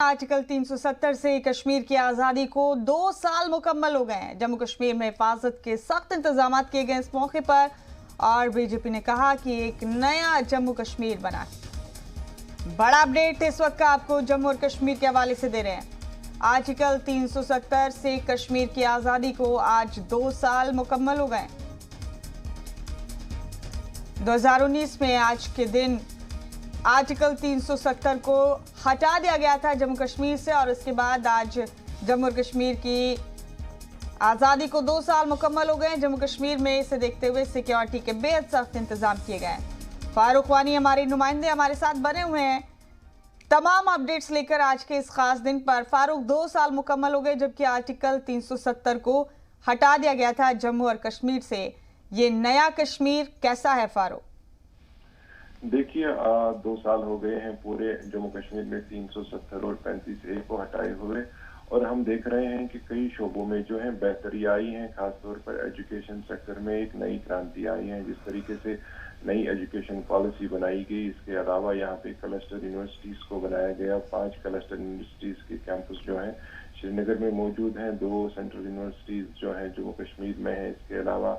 Article 370 से कश्मीर की आज़ादी को 2 साल मुकम्मल हो गए हैं। जम्मू कश्मीर में हिफाजत के सख्त इंतजाम किए गए इस मौके पर और बीजेपी ने कहा कि एक नया जम्मू कश्मीर बना है। बड़ा अपडेट इस वक्त का आपको जम्मू और कश्मीर के हवाले से दे रहे हैं। आर्टिकल 370 से कश्मीर की आज़ादी को आज 2 साल मुकम्मल हो गए। 2019 में आज के दिन आर्टिकल 370 को हटा दिया गया था जम्मू कश्मीर से और उसके बाद आज जम्मू और कश्मीर की आज़ादी को 2 साल मुकम्मल हो गए। जम्मू कश्मीर में इसे देखते हुए सिक्योरिटी के बेहद सख्त इंतजाम किए गए हैं। फारूक वानी हमारे नुमाइंदे हमारे साथ बने हुए हैं तमाम अपडेट्स लेकर आज के इस खास दिन पर। फारूक, 2 साल मुकम्मल हो गए जबकि आर्टिकल 370 को हटा दिया गया था जम्मू और कश्मीर से। ये नया कश्मीर कैसा है फारूक? देखिए 2 साल हो गए हैं पूरे जम्मू कश्मीर में 370 और 35A को हटाए हुए और हम देख रहे हैं कि कई शोबों में जो है बेहतरी आई है। खासतौर पर एजुकेशन सेक्टर में एक नई क्रांति आई है। जिस तरीके से नई एजुकेशन पॉलिसी बनाई गई, इसके अलावा यहाँ पे क्लस्टर यूनिवर्सिटीज को बनाया गया। 5 क्लस्टर यूनिवर्सिटीज के कैंपस जो है श्रीनगर में मौजूद हैं। 2 सेंट्रल यूनिवर्सिटीज जो है जम्मू कश्मीर में है। इसके अलावा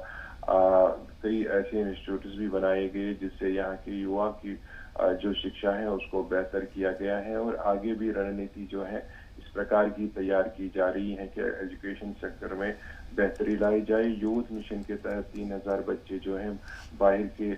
कई ऐसे इंस्टीट्यूट्स भी बनाए गए जिससे यहाँ के युवा की जो शिक्षा है उसको बेहतर किया गया है और आगे भी रणनीति जो है इस प्रकार की तैयार की जा रही है कि एजुकेशन सेक्टर में बेहतरी लाई जाए। यूथ मिशन के तहत 3000 बच्चे जो हैं बाहर के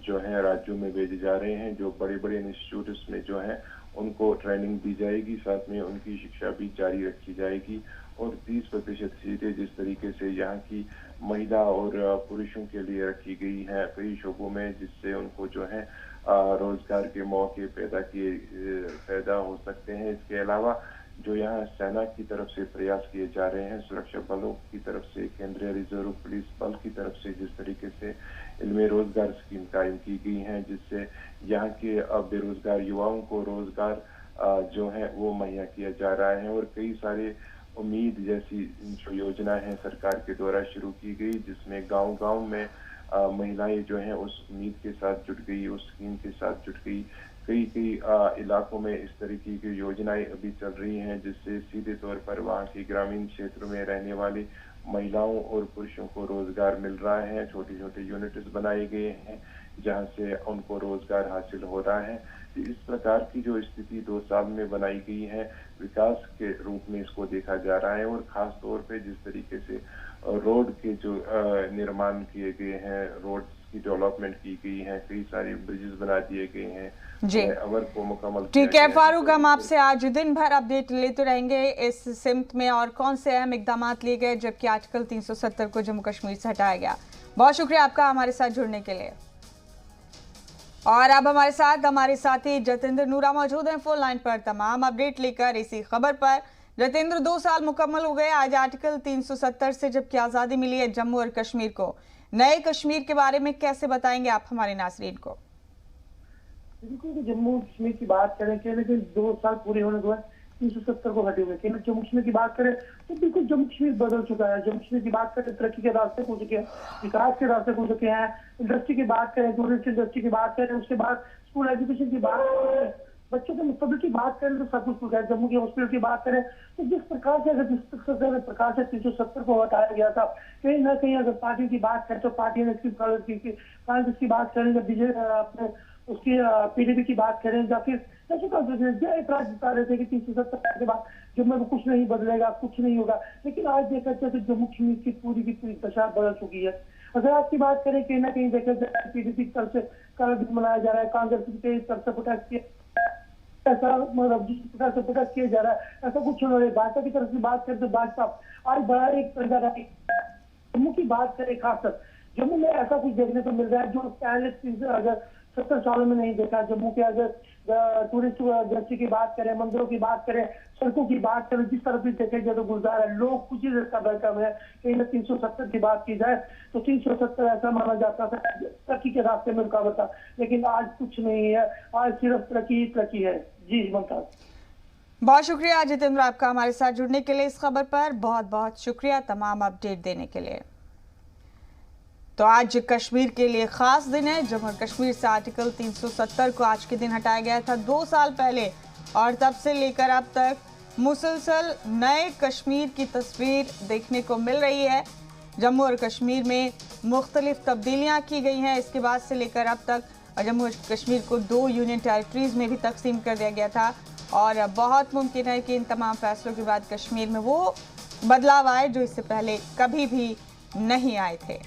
जो है राज्यों में भेजे जा रहे हैं। जो बड़े बड़े इंस्टीट्यूट्स में जो है उनको ट्रेनिंग दी जाएगी, साथ में उनकी शिक्षा भी जारी रखी जाएगी। और 30% सीटें जिस तरीके से यहाँ की महिला और पुरुषों के लिए रखी गई है कई शोबों में, जिससे उनको जो है रोजगार के मौके पैदा हो सकते हैं। इसके अलावा जो यहाँ सेना की तरफ से प्रयास किए जा रहे हैं, सुरक्षा बलों की तरफ से, केंद्रीय रिजर्व पुलिस बल की तरफ से जिस तरीके से इनमें रोजगार स्कीम कायम की गई है, जिससे यहाँ के बेरोजगार युवाओं को रोजगार जो है वो मुहैया किया जा रहा है। और कई सारे उम्मीद जैसी जो योजना है सरकार के द्वारा शुरू की गई, जिसमें गांव-गांव में महिलाएं जो हैं उस उम्मीद के साथ जुट गई, उस स्कीम के साथ जुट गई। कई इलाकों में इस तरीके की योजनाएं अभी चल रही हैं जिससे सीधे तौर पर वहां के ग्रामीण क्षेत्रों में रहने वाली महिलाओं और पुरुषों को रोजगार मिल रहा है। छोटे छोटे यूनिट्स बनाए गए हैं जहां से उनको रोजगार हासिल हो रहा है। इस प्रकार की जो स्थिति 2 साल में बनाई गई है, विकास के रूप में इसको देखा जा रहा है। और खास तौर पे जिस तरीके से रोड के जो निर्माण किए गए हैं, रोड्स की डेवलपमेंट की गई है, कई सारे ब्रिजेस बना दिए गए हैं जी। अवर को मुकम्मल ठीक है फारूक, हम आपसे आज दिन भर अपडेट लेते रहेंगे इस सिमत में और कौन से अहम इकदाम लिए गए जबकि आर्टिकल 370 को जम्मू कश्मीर से हटाया गया। बहुत शुक्रिया आपका हमारे साथ जुड़ने के लिए। और अब हमारे साथी जतेंद्र नूरा मौजूद हैं फोन लाइन पर तमाम अपडेट लेकर इसी खबर पर। जतेंद्र, 2 साल मुकम्मल हो गए आज आर्टिकल 370 से जबकि आज़ादी मिली है जम्मू और कश्मीर को। नए कश्मीर के बारे में कैसे बताएंगे आप हमारे नाज़रीन को? बिल्कुल, जम्मू कश्मीर की बात करें कि 2 साल पूरे होने के बाद 370 को हटे हुए जम्मू कश्मीर की बात करें तो बिल्कुल जम्मू कश्मीर बदल चुका है। जम्मू कश्मीर की बात करें तरक्की के रास्ते खुल चुके हैं, विकास के रास्ते खुल चुके हैं। इंडस्ट्री की बात करें, टूरिस्ट इंडस्ट्री की बात करें, उसके बाद स्कूल एजुकेशन की बात करें, बच्चों के मुस्तकबिल की बात करें तो सब कुछ खुल गया। जम्मू के हॉस्पिटल की बात करें तो जिस प्रकार से 370 को हटाया गया था, कहीं ना कहीं अगर पार्टी की बात करें तो पार्टी ने कांग्रेस की बात करें, जब बीजेपी उसकी पीडीपी की बात करें या फिर ऐतराज जता रहे थे कि 370 के बाद जम्मू में कुछ नहीं बदलेगा, कुछ नहीं होगा। लेकिन आज देखा जाए तो जम्मू कश्मीर की पूरी दशा बदल चुकी है। अगर आज की बात करें कहीं ना कहीं देखा जाए पीडीपी की तरफ से कल दिन मनाया जा रहा है, कांग्रेस की तरफ से प्रोटेस्ट किया, ऐसा मतलब जिस प्रकार से प्रोटेस्ट किया जा रहा है ऐसा कुछ नहीं। भाजपा की तरफ से बात करें तो भाजपा आज बड़ा एक जम्मू की बात करें, खासकर जम्मू में ऐसा कुछ देखने को मिल रहा है जो पहले अगर 70 सालों में नहीं देखा। जम्मू के अगर टूरिस्ट इंडस्ट्री की बात करें, मंदिरों की बात करें, सड़कों की बात करें, जिस तरफ भी देखे जाए तो गुलजार है। लोग कुछ ही इसका बैकअप है। कहीं ना 370 की बात की जाए तो 370 ऐसा माना जाता था तरक्की के रास्ते में रुकावट था, लेकिन आज कुछ नहीं है। आज सिर्फ तरक्की है। जी मुमताज, बहुत शुक्रिया जितेंद्र आपका हमारे साथ जुड़ने के लिए इस खबर पर। बहुत बहुत शुक्रिया तमाम अपडेट देने के लिए। तो आज कश्मीर के लिए खास दिन है। जम्मू और कश्मीर से आर्टिकल 370 को आज के दिन हटाया गया था। 2 साल पहले और तब से लेकर अब तक मुसलसल नए कश्मीर की तस्वीर देखने को मिल रही है। जम्मू और कश्मीर में मुख्तलिफ तब्दीलियां की गई हैं। इसके बाद से लेकर अब तक जम्मू और कश्मीर को 2 यूनियन टेरिटरीज में भी तकसीम कर दिया गया था और बहुत मुमकिन है कि इन तमाम फैसलों के बाद कश्मीर में वो बदलाव आए जो इससे पहले कभी भी नहीं आए थे।